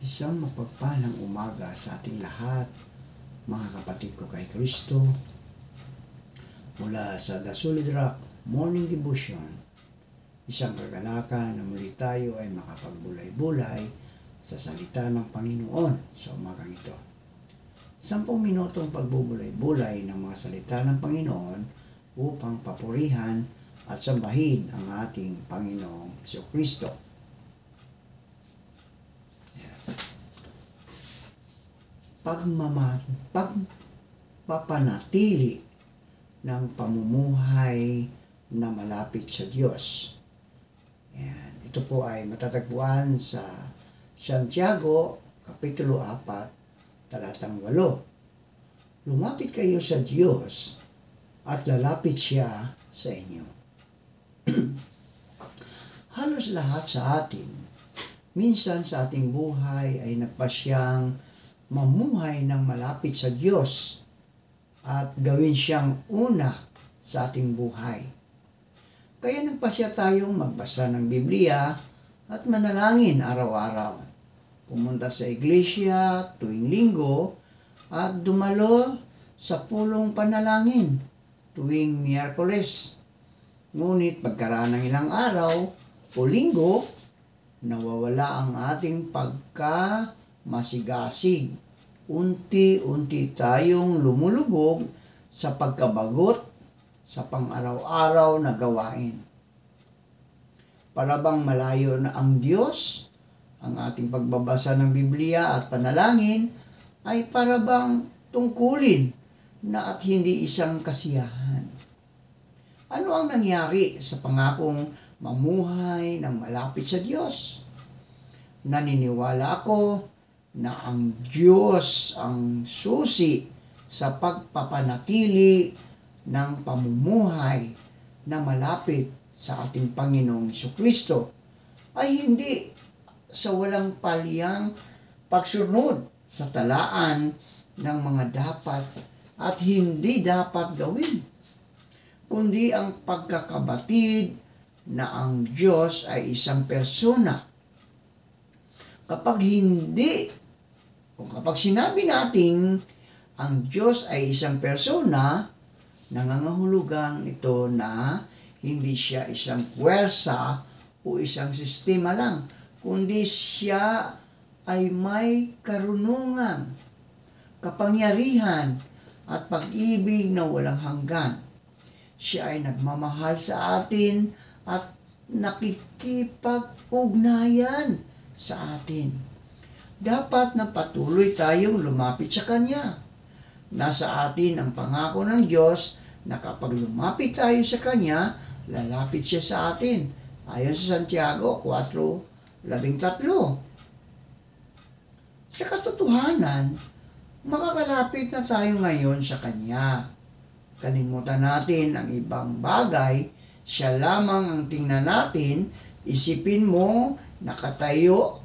Isang mapagpalang umaga sa ating lahat, mga kapatid ko kay Kristo. Mula sa The Solid Rock Morning Devotion, isang kagalakan na muli tayo ay makapagbulay-bulay sa salita ng Panginoon sa umagang ito. 10 minutong pagbubulay-bulay ng mga salita ng Panginoon upang papurihan at sambahin ang ating Panginoong Kristo. Pagpapanatili ng pamumuhay na malapit sa Diyos. Yan. Ito po ay matatagpuan sa Santiago, Kapitulo 4, talatang 8. Lumapit kayo sa Diyos at lalapit siya sa inyo. Halos lahat sa atin, minsan sa ating buhay ay nagpasyang mamuhay ng malapit sa Diyos at gawin siyang una sa ating buhay. Kaya nagpasya tayong magbasa ng Biblia at manalangin araw-araw. Pumunta sa iglesia tuwing linggo at dumalo sa pulong panalangin tuwing Miyerkules. Ngunit pagkaraan ng ilang araw o linggo, nawawala ang ating pagkamasigasig. Unti-unti tayong lumulubog sa pagkabagot sa pang-araw-araw na gawain. Para bang malayo na ang Diyos, ang ating pagbabasa ng Biblia at panalangin ay para bang tungkulin na at hindi isang kasiyahan. Ano ang nangyari sa pangakong mamuhay ng malapit sa Diyos? Naniniwala ako na ang Diyos ang susi sa pagpapanatili ng pamumuhay na malapit sa ating Panginoong Kristo ay hindi sa walang palyang pagsunod sa talaan ng mga dapat at hindi dapat gawin, kundi ang pagkakabatid na ang Diyos ay isang persona. Kapag sinabi nating ang Diyos ay isang persona, nangangahulugang ito na hindi siya isang puwersa o isang sistema lang, kundi siya ay may karunungan, kapangyarihan at pag-ibig na walang hanggan. Siya ay nagmamahal sa atin at nakikipag-ugnayan sa atin. Dapat na patuloy tayong lumapit sa Kanya. Nasa atin ang pangako ng Diyos na kapag lumapit tayo sa Kanya, lalapit siya sa atin. Ayon sa Santiago 4:13. Sa katotohanan, makakalapit na tayo ngayon sa Kanya. Kalimutan natin ang ibang bagay, siya lamang ang tingnan natin. Isipin mo, nakatayo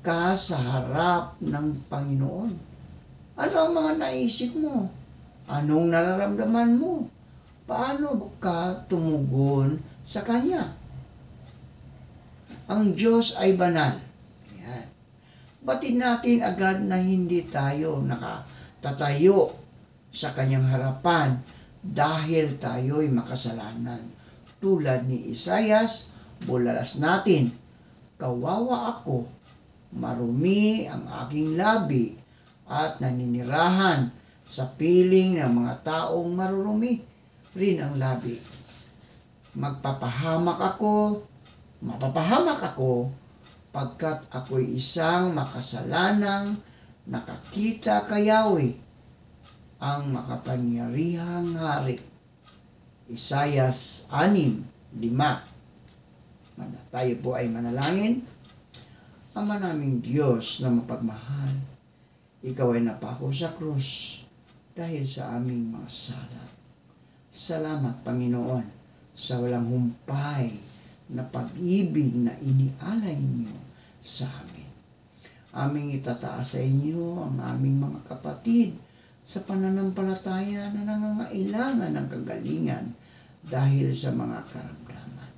ka sa harap ng Panginoon. Ano ang mga naisip mo? Anong nararamdaman mo? Paano ka tumugon sa Kanya? Ang Diyos ay banal. Yan. Batid natin agad na hindi tayo nakatatayo sa Kanyang harapan dahil tayo'y makasalanan. Tulad ni Isaias, bulalas natin, kawawa ako, marumi ang aking labi at naninirahan sa piling ng mga taong marurumi rin ang labi. Mapapahamak ako pagkat ako'y isang makasalanang nakakita kay Yahweh, ang makapangyarihang hari. Isaias 6:5. Tayo po ay manalangin. Ama naming Diyos na mapagmahal, Ikaw ay napako sa krus dahil sa aming mga sala. Salamat, Panginoon, sa walang humpay na pag-ibig na inialay niyo sa amin. Aming itataas sa inyo ang aming mga kapatid sa pananampalataya na nangangailangan ng kagalingan dahil sa mga karamdaman.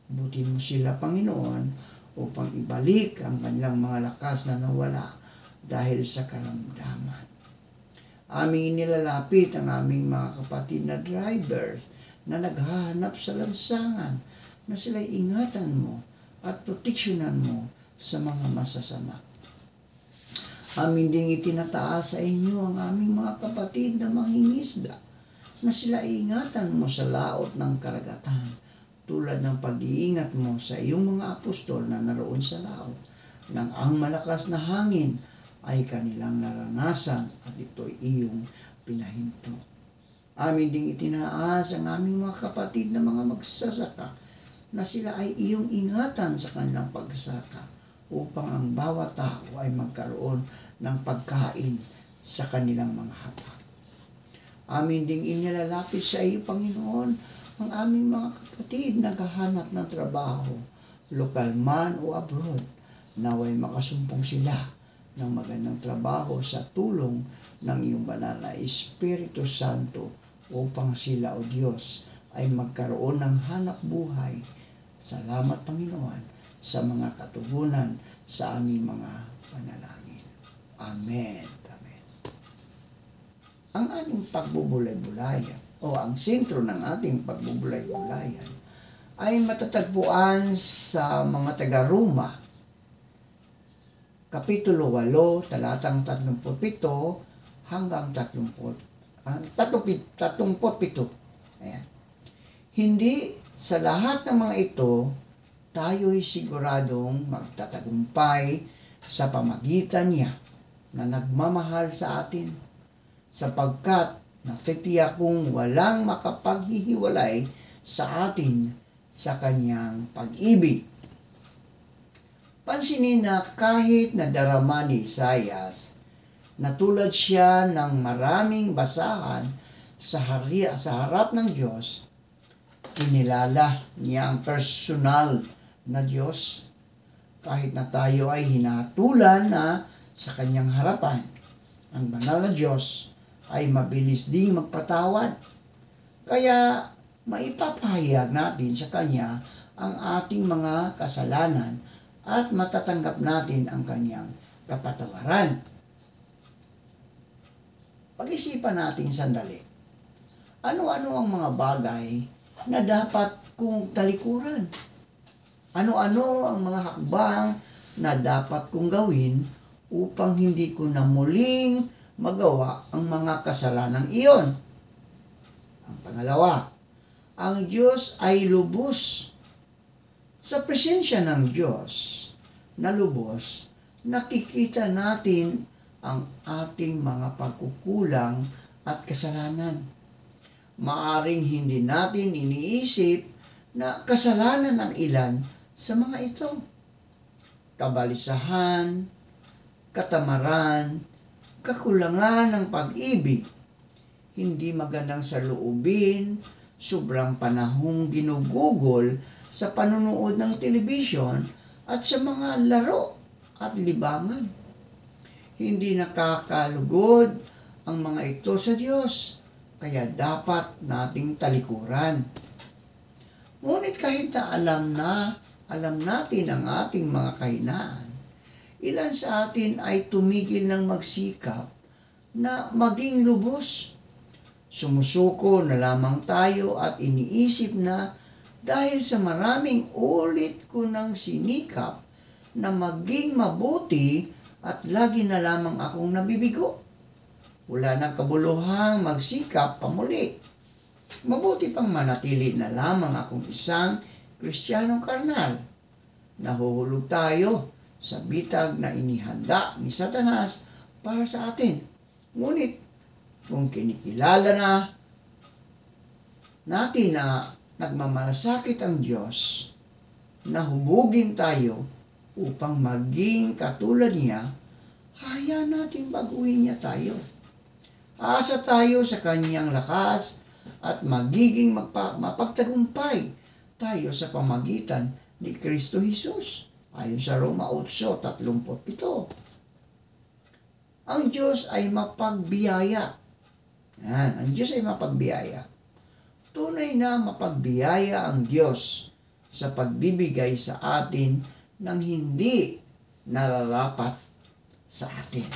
Butin mo sila, Panginoon, upang ibalik ang kanilang mga lakas na nawala dahil sa karamdaman. Aming inilalapit ang aming mga kapatid na drivers na naghahanap sa lansangan na sila'y ingatan mo at proteksyonan mo sa mga masasama. Amin ding itinataas sa inyo ang aming mga kapatid na mangingisda na sila ingatan mo sa laot ng karagatan tulad ng pag-iingat mo sa iyong mga apostol na naroon sa laot nang ang malakas na hangin ay kanilang naranasan at ito'y iyong pinahinto. Amin ding itinaas ang aming mga kapatid na mga magsasaka na sila ay iyong ingatan sa kanilang pagsaka upang ang bawat tao ay magkaroon ng pagkain sa kanilang mga hapak. Amin ding inilalapit sa iyo, Panginoon, ang aming mga kapatid na naghahanap ng trabaho, lokal man o abroad, naway makasumpong sila ng magandang trabaho sa tulong ng iyong banal na Espiritu Santo upang sila, O Diyos, ay magkaroon ng hanap buhay. Salamat, Panginoon, sa mga katugunan sa aming mga panalangin. Amen. Amen. Ang ating pagbubulay-bulayan o ang sentro ng ating pagbubulay-bulayan ay matatagpuan sa mga taga-Roma, Kapitulo 8, talatang 37 hanggang 37. Ayan. Hindi sa lahat ng mga ito, tayo'y siguradong magtatagumpay sa pamagitan niya na nagmamahal sa atin, sapagkat natitiyak kong walang makapaghihiwalay sa atin sa kanyang pag-ibig. Pansinin na kahit nadarama ni Isaias na tulad siya ng maraming basahan sa harap ng Diyos, inilala niya ang personal na Diyos kahit na tayo ay hinatulan na sa kanyang harapan. Ang banal na Diyos ay mabilis ding magpatawad. Kaya maipapahayag natin sa Kanya ang ating mga kasalanan at matatanggap natin ang Kanyang kapatawaran. Pag-isipan natin sandali. Ano-ano ang mga bagay na dapat kong talikuran? Ano-ano ang mga hakbang na dapat kong gawin upang hindi ko na muling magawa ang mga kasalanang iyon? Ang pangalawa, ang Diyos ay lubos. Sa presensya ng Diyos na lubos, nakikita natin ang ating mga pagkukulang at kasalanan. Maaring hindi natin iniisip na kasalanan ang ilan sa mga ito. Kabalisahan, katamaran, kakulangan ng pag-ibig, hindi magandang saloobin, sobrang panahong ginugugol sa panunood ng telebisyon at sa mga laro at libangan. Hindi nakakalugod ang mga ito sa Diyos, kaya dapat nating talikuran. Ngunit kahit na alam natin ang ating mga kahinaan, ilan sa atin ay tumigil ng magsikap na maging lubos. Sumusuko na lamang tayo at iniisip na dahil sa maraming ulit ko ng sinikap na maging mabuti at lagi na lamang akong nabibigo. Wala nang kabuluhang magsikap pamuli. Mabuti pang manatili na lamang akong isang Kristiyanong karnal. Nahuhulog tayo sa bitag na inihanda ni Satanas para sa atin. Ngunit kung kinikilala na natin na nagmamalasakit ang Diyos, na hubugin tayo upang maging katulad niya, hayaan natin baguhin niya tayo. Asa tayo sa kanyang lakas at magiging mapagtagumpay tayo sa pamagitan ni Kristo Jesus. Ayon sa Roma 8:37. Ang Diyos ay mapagbiyaya. Yan, ang Diyos ay mapagbiyaya. Tunay na mapagbiyaya ang Diyos sa pagbibigay sa atin ng hindi nararapat sa atin.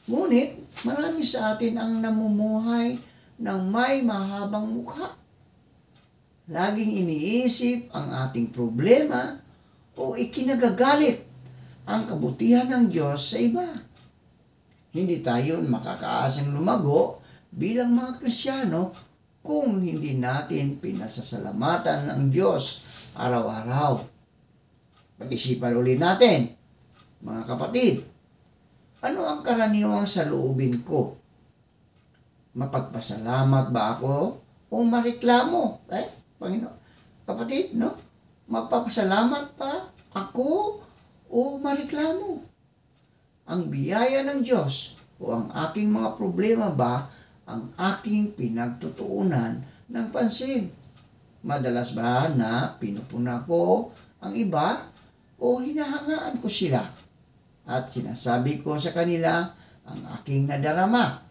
Ngunit marami sa atin ang namumuhay ng may mahabang mukha. Laging iniisip ang ating problema o ikinagagalit ang kabutihan ng Diyos sa iba. Hindi tayo makakaasang lumago bilang mga Kristiyano kung hindi natin pinasasalamatan ng Diyos araw-araw. Pag-isipan ulit natin, mga kapatid, ano ang karaniwang saloobin ko? Mapagpasalamat ba ako o mareklamo? Panginoon, kapatid, no? Magpapasalamat pa ako o mareklamo? Ang biyaya ng Diyos o ang aking mga problema ba ang aking pinagtutuunan ng pansin? Madalas ba na pinupuna ko ang iba o hinahangaan ko sila at sinasabi ko sa kanila ang aking nadarama?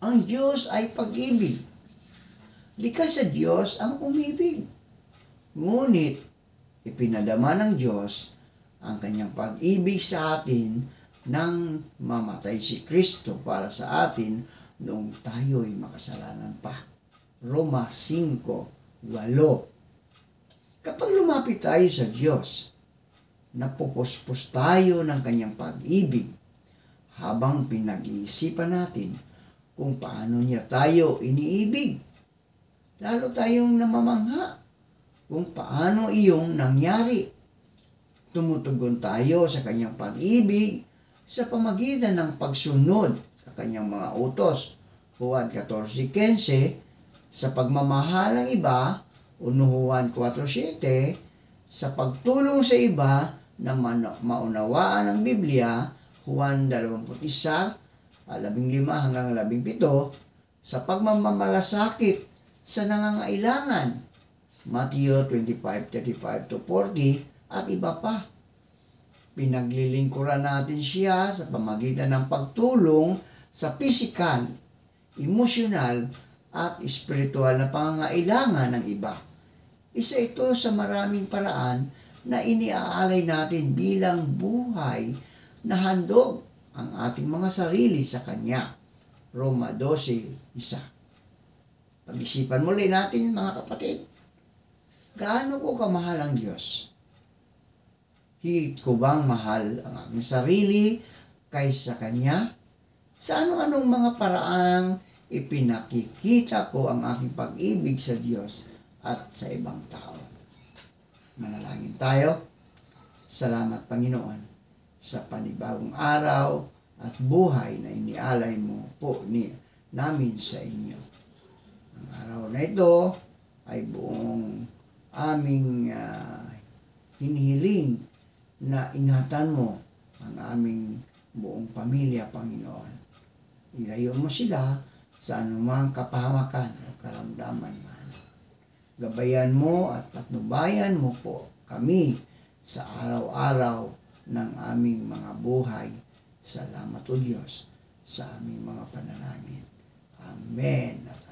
Ang Diyos ay pag-ibig. Likas sa Diyos ang umibig. Ngunit ipinadama ng Diyos ang kanyang pag-ibig sa atin nang mamatay si Kristo para sa atin noong tayo'y makasalanan pa. Roma 5:8. Kapag lumapit tayo sa Diyos, napupuspos tayo ng kanyang pag-ibig habang pinag-iisipan natin kung paano niya tayo iniibig. Lalo tayong namamangha kung paano iyong nangyari. Tumutugon tayo sa kanyang pag-ibig sa pamagitan ng pagsunod sa kanyang mga utos. Juan 14:15, sa pagmamahal ng iba, Juan 4:7, sa pagtulong sa iba na maunawaan ng Biblia, Juan 21:15-17, sa pagmamamalasakit sa nangangailangan, Matthew 25:35-40, at iba pa. Pinaglilingkuran natin siya sa pamagitan ng pagtulong sa pisikal, emosyonal, at espiritual na pangangailangan ng iba. Isa ito sa maraming paraan na iniaalay natin bilang buhay na handog ang ating mga sarili sa Kanya. Roma 12:1. Pag-isipan muli natin, mga kapatid, gaano ko kamahal ang Diyos? Higit ko bang mahal ang aking sarili kaysa Kanya? Sa anong mga paraang ipinakikita ko ang aking pag-ibig sa Diyos at sa ibang tao? Manalangin tayo. Salamat, Panginoon, sa panibagong araw at buhay na inialay mo po namin sa inyo. Ang araw na ito ay buong aming hinihiling na ingatan mo ang aming buong pamilya, Panginoon. Ilayo mo sila sa anumang kapahamakan o karamdaman man. Gabayan mo at patnubayan mo po kami sa araw-araw ng aming mga buhay. Salamat o Diyos sa aming mga panalangin. Amen at